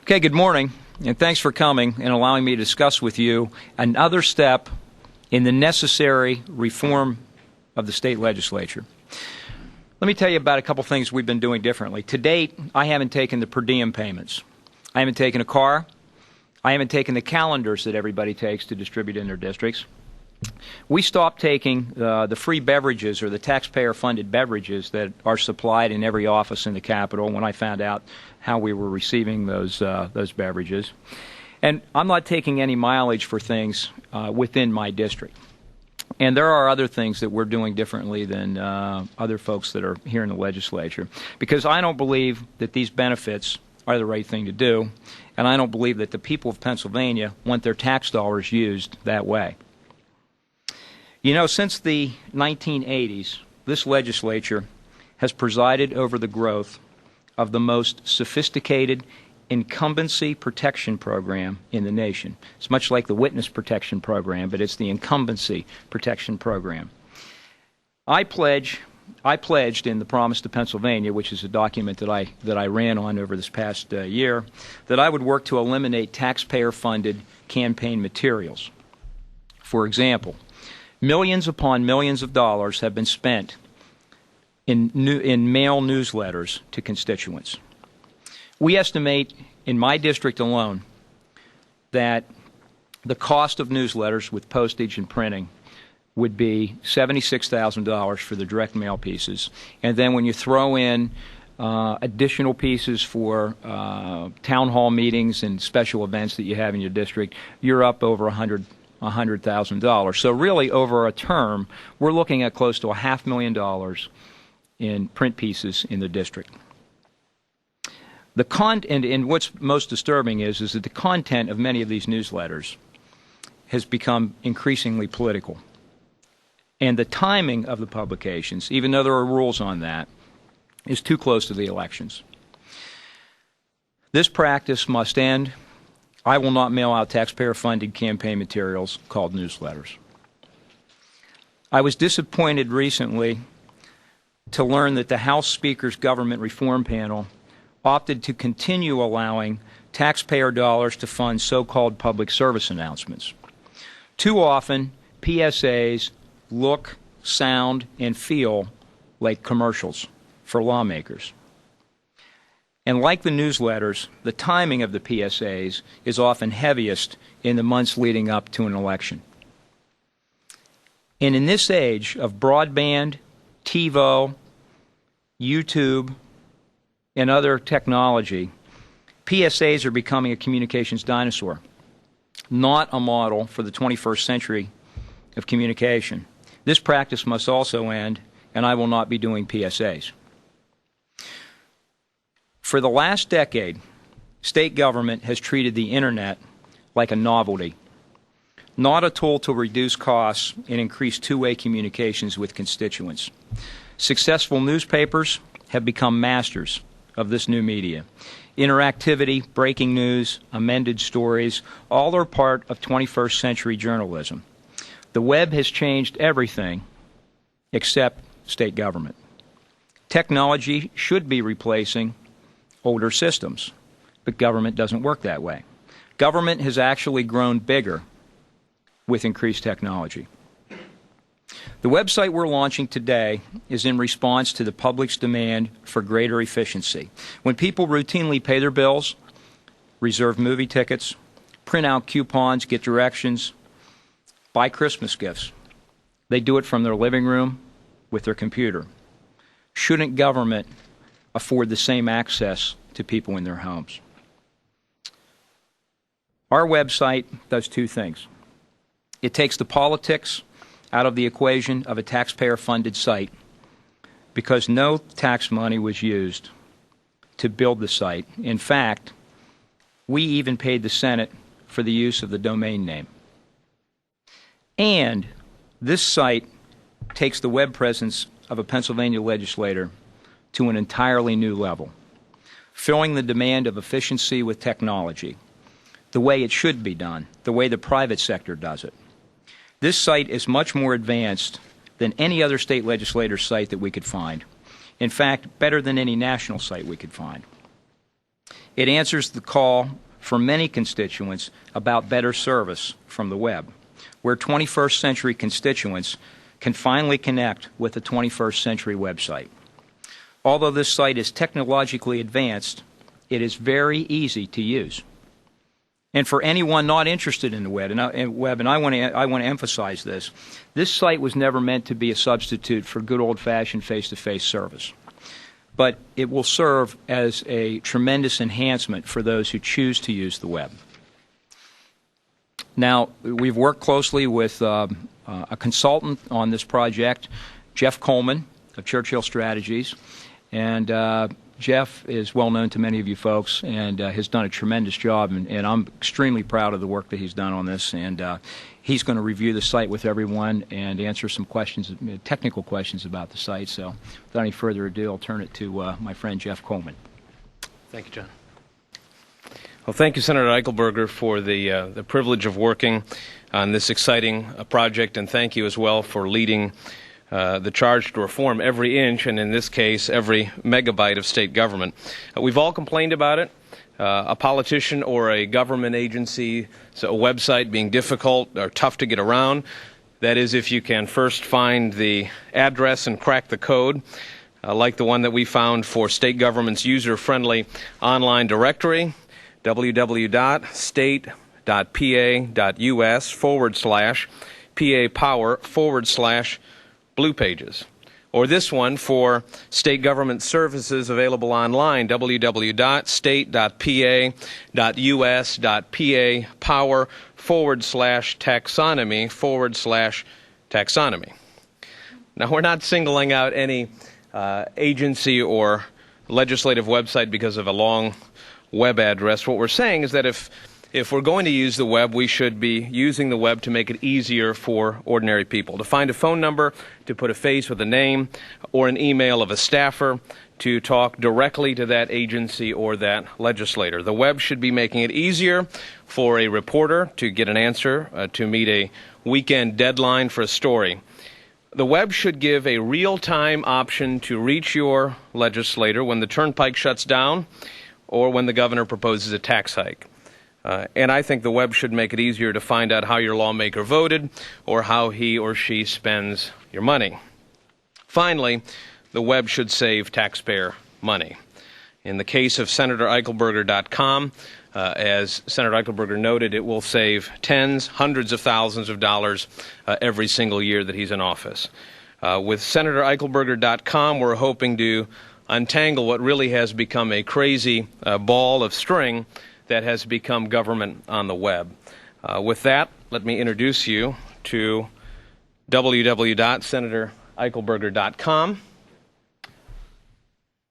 Okay, good morning, and thanks for coming and allowing me to discuss with you another step in the necessary reform of the state legislature. Let me tell you about a couple things we've been doing differently. To date, I haven't taken the per diem payments. I haven't taken a car. I haven't taken the calendars that everybody takes to distribute in their districts. We stopped taking the free beverages or the taxpayer-funded beverages that are supplied in every office in the Capitol when I found out how we were receiving those beverages. And I'm not taking any mileage for things within my district. And there are other things that we're doing differently than other folks that are here in the legislature, because I don't believe that these benefits are the right thing to do, and I don't believe that the people of Pennsylvania want their tax dollars used that way. You know, since the 1980s, this legislature has presided over the growth of the most sophisticated incumbency protection program in the nation. It's much like the witness protection program, but it's the incumbency protection program. I pledged in the Promise to Pennsylvania, which is a document that I ran on over this past year, that I would work to eliminate taxpayer-funded campaign materials. For example, millions upon millions of dollars have been spent in mail newsletters to constituents. We estimate in my district alone that the cost of newsletters with postage and printing would be $76,000 for the direct mail pieces. And then when you throw in additional pieces for town hall meetings and special events that you have in your district, you're up over $100,000. So really, over a term, we're looking at close to $500,000 in print pieces in the district. And what's most disturbing is that the content of many of these newsletters has become increasingly political. And the timing of the publications, even though there are rules on that, is too close to the elections. This practice must end. I will not mail out taxpayer-funded campaign materials called newsletters. I was disappointed recently to learn that the House Speaker's Government Reform Panel opted to continue allowing taxpayer dollars to fund so-called public service announcements. Too often, PSAs look, sound, and feel like commercials for lawmakers. And like the newsletters, the timing of the PSAs is often heaviest in the months leading up to an election. And in this age of broadband, TiVo, YouTube, and other technology, PSAs are becoming a communications dinosaur, not a model for the 21st century of communication. This practice must also end, and I will not be doing PSAs. For the last decade, state government has treated the Internet like a novelty, not a tool to reduce costs and increase two-way communications with constituents. Successful newspapers have become masters of this new media. Interactivity, breaking news, amended stories, all are part of 21st century journalism. The web has changed everything except state government. Technology should be replacing older systems, but government doesn't work that way. Government has actually grown bigger with increased technology. The website we're launching today is in response to the public's demand for greater efficiency. When people routinely pay their bills, reserve movie tickets, print out coupons, get directions, buy Christmas gifts, they do it from their living room with their computer. Shouldn't government afford the same access to people in their homes? Our website does two things. It takes the politics out of the equation of a taxpayer-funded site because no tax money was used to build the site. In fact, we even paid the Senate for the use of the domain name. And this site takes the web presence of a Pennsylvania legislator to an entirely new level, filling the demand of efficiency with technology, the way it should be done, the way the private sector does it. This site is much more advanced than any other state legislator's site that we could find. In fact, better than any national site we could find. It answers the call for many constituents about better service from the web, where 21st century constituents can finally connect with a 21st century website. Although this site is technologically advanced, it is very easy to use. And for anyone not interested in the web, and I want to emphasize this, this site was never meant to be a substitute for good old-fashioned face-to-face service. But it will serve as a tremendous enhancement for those who choose to use the web. Now, we've worked closely with a consultant on this project, Jeff Coleman of Churchill Strategies, and Jeff is well known to many of you folks and has done a tremendous job, and I'm extremely proud of the work that he's done on this. And he's going to review the site with everyone and answer some questions, technical questions about the site. So without any further ado, I'll turn it to my friend Jeff Coleman. Thank you, John. Well, thank you, Senator Eichelberger, for the privilege of working on this exciting project, and thank you as well for leading the charge to reform every inch, and in this case, every megabyte of state government. We've all complained about it. A politician or a government agency, so a website being difficult or tough to get around. That is, if you can first find the address and crack the code, like the one that we found for state government's user-friendly online directory, www.state.pa.us/PA-Power/Blue Pages. Or this one for state government services available online, www.state.pa.us.PA-Power/taxonomy/taxonomy. Now, we're not singling out any agency or legislative website because of a long web address. What we're saying is that if we're going to use the web, we should be using the web to make it easier for ordinary people, to find a phone number, to put a face with a name, or an email of a staffer, to talk directly to that agency or that legislator. The web should be making it easier for a reporter to get an answer, to meet a weekend deadline for a story. The web should give a real-time option to reach your legislator when the turnpike shuts down or when the governor proposes a tax hike. And I think the web should make it easier to find out how your lawmaker voted or how he or she spends your money. Finally, the web should save taxpayer money. In the case of SenatorEichelberger.com, as Senator Eichelberger noted, it will save tens, hundreds of thousands of dollars every single year that he's in office. With SenatorEichelberger.com, we're hoping to untangle what really has become a crazy ball of string that has become government on the web. With that, let me introduce you to www.SenatorEichelberger.com.